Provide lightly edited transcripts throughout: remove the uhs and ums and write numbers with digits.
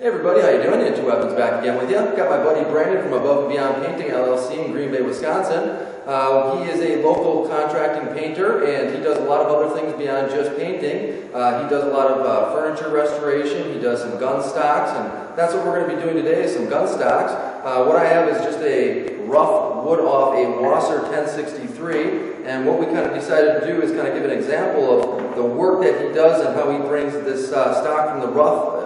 Hey everybody, how you doing? Into Weapons back again with you. Got my buddy Brandon from Above and Beyond Painting LLC in Green Bay, Wisconsin. He is a local contracting painter and he does a lot of other things beyond just painting. He does a lot of furniture restoration, he does some gun stocks, and that's what we're going to be doing today, is some gun stocks. What I have is just a rough wood off a WASR 1063, and what we kind of decided to do is kind of give an example of the work that he does and how he brings this stock from the rough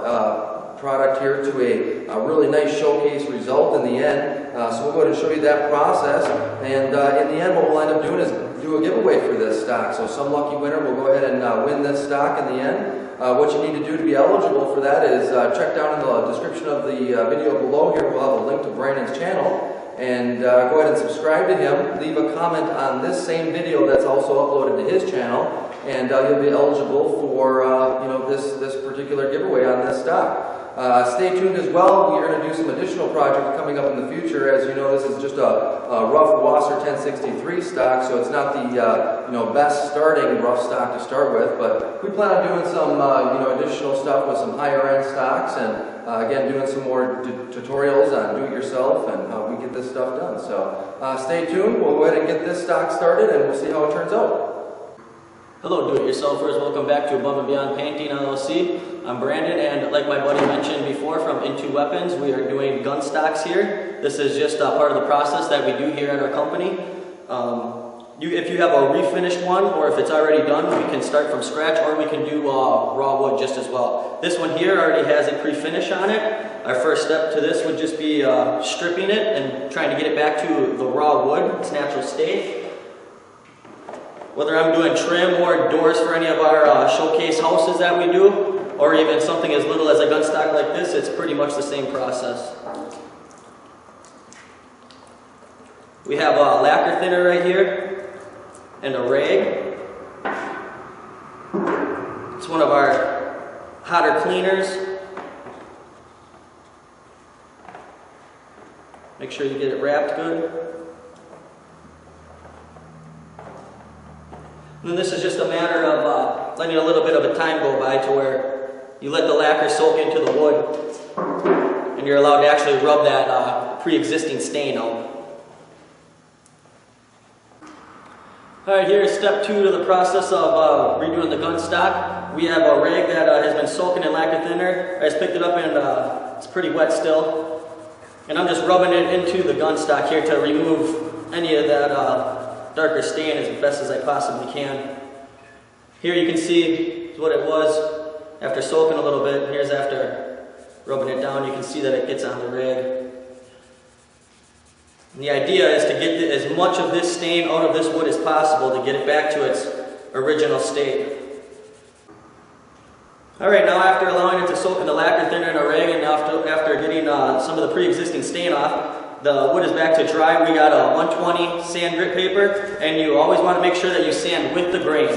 product here to a really nice showcase result in the end. So we'll go ahead and show you that process, and in the end what we'll end up doing is do a giveaway for this stock. So some lucky winner will go ahead and win this stock in the end. What you need to do to be eligible for that is check down in the description of the video below here. We'll have a link to Brandon's channel, and go ahead and subscribe to him. Leave a comment on this same video that's also uploaded to his channel, and you'll be eligible for this particular giveaway on this stock. Stay tuned as well. We are going to do some additional projects coming up in the future. As you know, this is just a rough WASR 1063 stock, so it's not the best starting rough stock to start with. But we plan on doing some additional stuff with some higher end stocks, and again doing some more tutorials on do-it-yourself and how we get this stuff done. So stay tuned. We'll go ahead and get this stock started, and we'll see how it turns out. Hello do-it-yourselfers, welcome back to Above and Beyond Painting LLC. I'm Brandon, and like my buddy mentioned before from Into Weapons, we are doing gun stocks here. This is just part of the process that we do here at our company. If you have a refinished one, or if it's already done, we can start from scratch, or we can do raw wood just as well. This one here already has a pre-finish on it. Our first step to this would just be stripping it and trying to get it back to the raw wood, its natural state. Whether I'm doing trim or doors for any of our showcase houses that we do, or even something as little as a gun stock like this, it's pretty much the same process. We have a lacquer thinner right here, and a rag. It's one of our hotter cleaners. Make sure you get it wrapped good. And then this is just a matter of letting a little bit of a time go by to where you let the lacquer soak into the wood, and you're allowed to actually rub that pre-existing stain out. Alright, here's step 2 to the process of redoing the gun stock. We have a rag that has been soaking in lacquer thinner. I just picked it up and it's pretty wet still. And I'm just rubbing it into the gun stock here to remove any of that darker stain as best as I possibly can. Here you can see what it was after soaking a little bit. Here's after rubbing it down. You can see that it gets on the rag. And the idea is to get as much of this stain out of this wood as possible to get it back to its original state. Alright, now after allowing it to soak in the lacquer thinner and a rag, and after getting some of the pre-existing stain off, the wood is back to dry. We got a 120 sand grit paper, and you always want to make sure that you sand with the grain.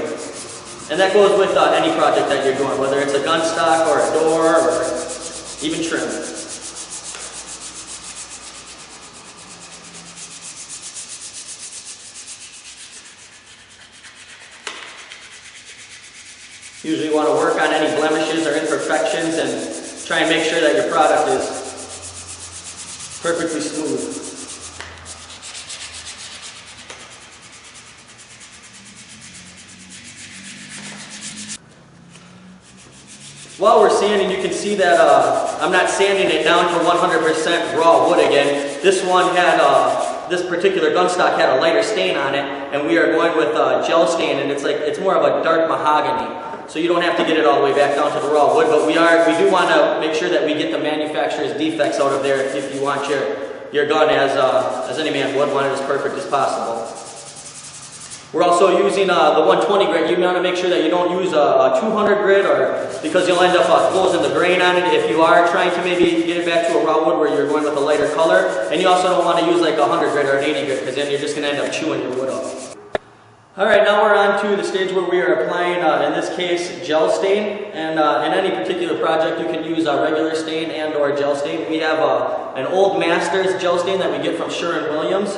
And that goes with any project that you're doing, whether it's a gun stock or a door or even trim. Usually you want to work on any blemishes or imperfections and try and make sure that your product is perfectly smooth. While we're sanding, you can see that I'm not sanding it down to 100% raw wood again. This one had, this particular gun stock had a lighter stain on it, and we are going with gel stain, and it's more of a dark mahogany. So you don't have to get it all the way back down to the raw wood, but we do want to make sure that we get the manufacturer's defects out of there if you want your gun, as any man would, want it as perfect as possible. We're also using the 120 grit. You want to make sure that you don't use a 200 grit, or because you'll end up closing the grain on it if you are trying to maybe get it back to a raw wood where you're going with a lighter color. And you also don't want to use like a 100 grit or an 80 grit, because then you're just going to end up chewing your wood up. Alright, now we're on to the stage where we are applying, in this case, gel stain. And in any particular project, you can use regular stain and or gel stain. We have an Old Masters gel stain that we get from Sherwin-Williams.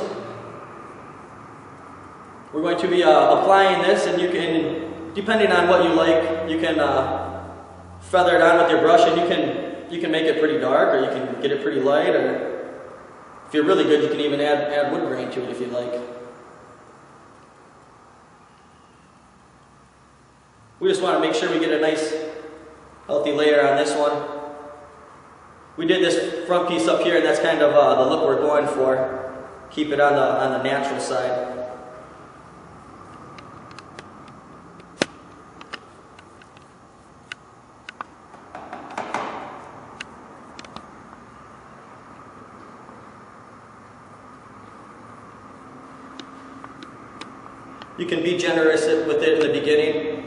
We're going to be applying this, and you can, depending on what you like, you can feather it on with your brush, and you You can make it pretty dark, or you can get it pretty light, or if you're really good, you can even add wood grain to it if you like. We just want to make sure we get a nice, healthy layer on this one. We did this front piece up here, and that's kind of the look we're going for. Keep it on the natural side. You can be generous with it in the beginning.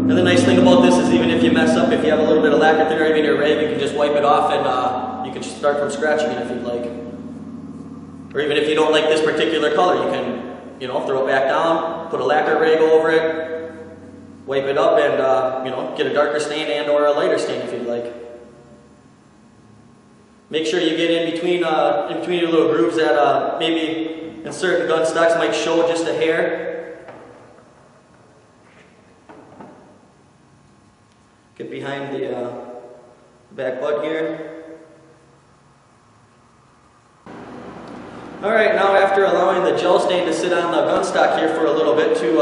And the nice thing about this is even if you mess up, if you have a little bit of lacquer thinner in your rag, you can just wipe it off and you can start from scratch again if you'd like. Or even if you don't like this particular color, you can, throw it back down, put a lacquer rag over it, wipe it up, and get a darker stain and or a lighter stain if you'd like. Make sure you get in between your little grooves that maybe in certain gun stocks might show just a hair. Get behind the back butt here. Alright, now after allowing the gel stain to sit on the gun stock here for a little bit to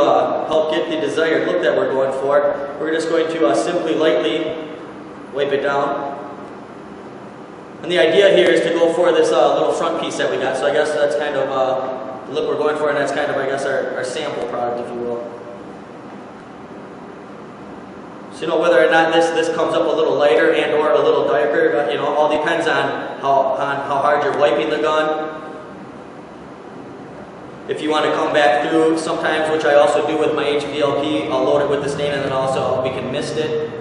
help get the desired look that we're going for, we're just going to simply lightly wipe it down. And the idea here is to go for this little front piece that we got, so I guess that's kind of the look we're going for, and that's kind of, I guess, our sample product, if you will. So whether or not this comes up a little lighter and or a little darker, all depends on how hard you're wiping the gun. If you want to come back through, sometimes, which I also do with my HVLP, I'll load it with the stain and then also we can mist it.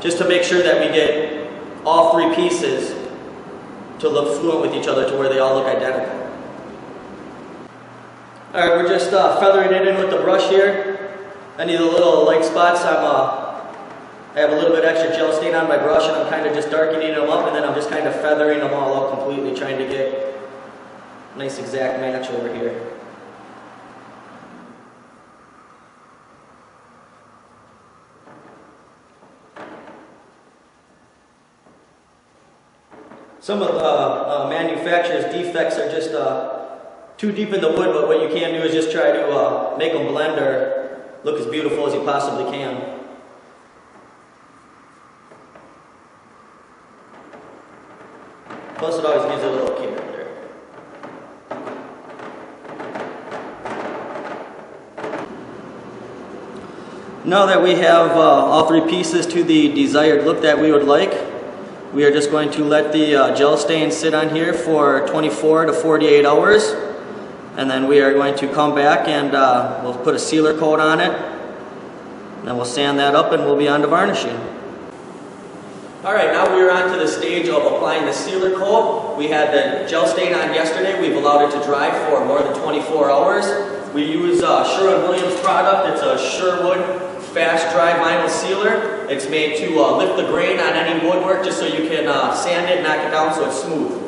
Just to make sure that we get all three pieces to look fluent with each other to where they all look identical. Alright, we're just feathering it in with the brush here. Any of the little light spots, I have a little bit extra gel stain on my brush and I'm kind of just darkening them up, and then I'm just kind of feathering them all out completely, trying to get a nice exact match over here. Some of the manufacturer's defects are just too deep in the wood, but what you can do is just try to make them blend or look as beautiful as you possibly can. Plus it always gives it a little kick there. Now that we have all three pieces to the desired look that we would like, we are just going to let the gel stain sit on here for 24 to 48 hours. And then we are going to come back and we'll put a sealer coat on it. And then we'll sand that up and we'll be on to varnishing. Alright, now we are on to the stage of applying the sealer coat. We had the gel stain on yesterday. We've allowed it to dry for more than 24 hours. We use Sherwin-Williams product. It's a Sherwood fast dry vinyl sealer. It's made to lift the grain on any woodwork just so you can sand it, knock it down so it's smooth.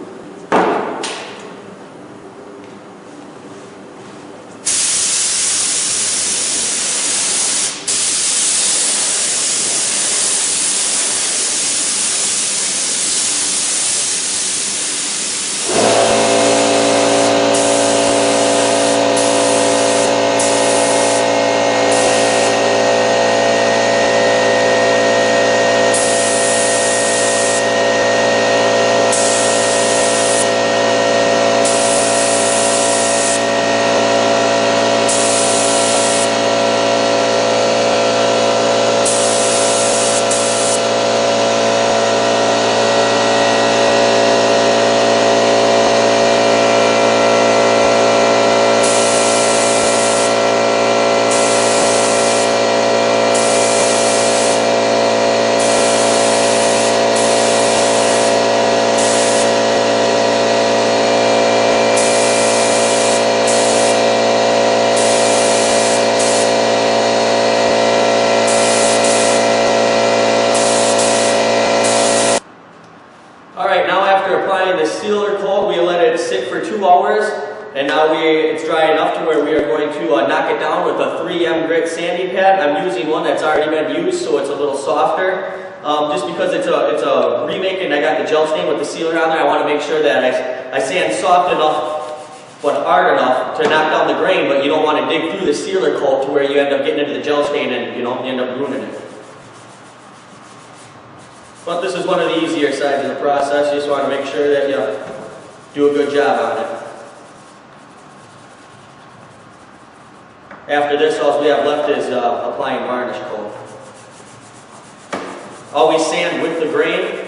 Applying the sealer coat, we let it sit for 2 hours, and now it's dry enough to where we are going to knock it down with a 3M grit sanding pad. I'm using one that's already been used, so it's a little softer. Just because it's a remake and I got the gel stain with the sealer on there, I want to make sure that I sand soft enough but hard enough to knock down the grain, but you don't want to dig through the sealer coat to where you end up getting into the gel stain and you end up ruining it. But this is one of the easier sides of the process. You just want to make sure that you do a good job on it. After this, all we have left is applying varnish coat. Always sand with the grain.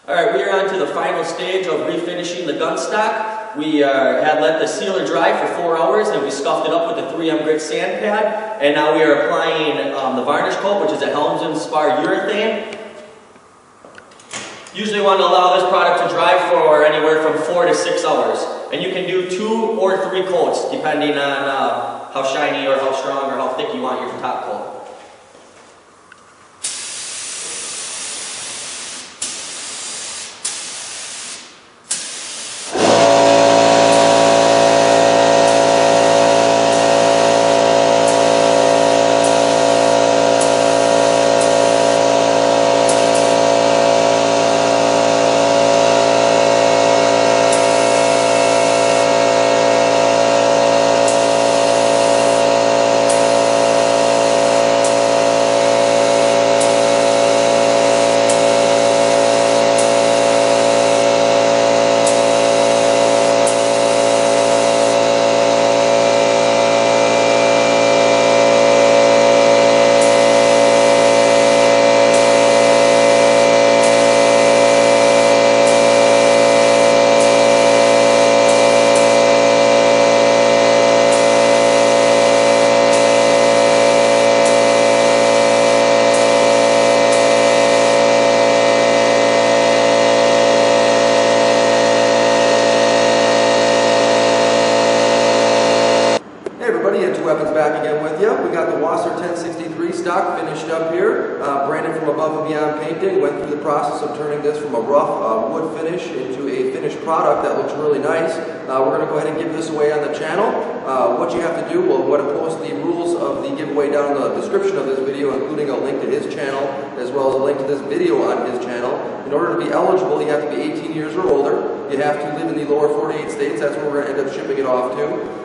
Alright, we are on to the final stage of refinishing the gun stock. We had let the sealer dry for 4 hours and we scuffed it up with the 3M grit sand pad. And now we are applying the varnish coat, which is a Helms & Spar urethane. Usually want to allow this product to dry for anywhere from 4 to 6 hours. And you can do 2 or 3 coats depending on how shiny or how strong or how thick you want your top coat. Weapons back again with you. We got the WASR AK-47 Stock finished up here. Brandon from Above and Beyond Painting went through the process of turning this from a rough wood finish into a finished product that looks really nice. We're going to go ahead and give this away on the channel. What you have to do, we'll go ahead and post the rules of the giveaway down in the description of this video, including a link to his channel, as well as a link to this video on his channel. In order to be eligible, you have to be 18 years or older. You have to live in the lower 48 states. That's where we're going to end up shipping it off to.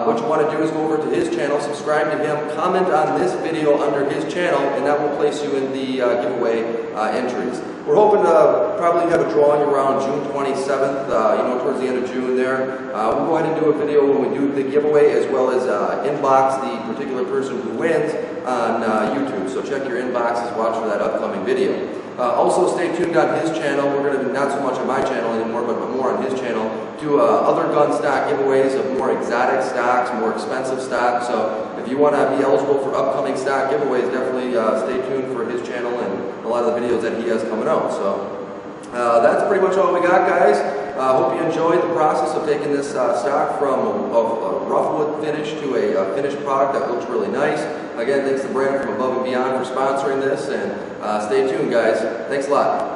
What you want to do is go over to his channel, subscribe to him, comment on this video under his channel, and that will place you in the giveaway entries. We're hoping to probably have a drawing around June 27th, towards the end of June there. We'll go ahead and do a video when we do the giveaway, as well as inbox the particular person who wins on YouTube. So check your inboxes, watch for that upcoming video. Also stay tuned on his channel. We're going to, not so much on my channel anymore, but more on his channel, do other gun stock giveaways of more exotic stocks, more expensive stocks. So if you want to be eligible for upcoming stock giveaways, definitely stay tuned for his channel and a lot of the videos that he has coming out. So that's pretty much all we got, guys. Hope you enjoyed the process of taking this stock from a rough wood finish to a finished product that looks really nice. Again, thanks to Brandon from Above and Beyond for sponsoring this, and stay tuned, guys. Thanks a lot.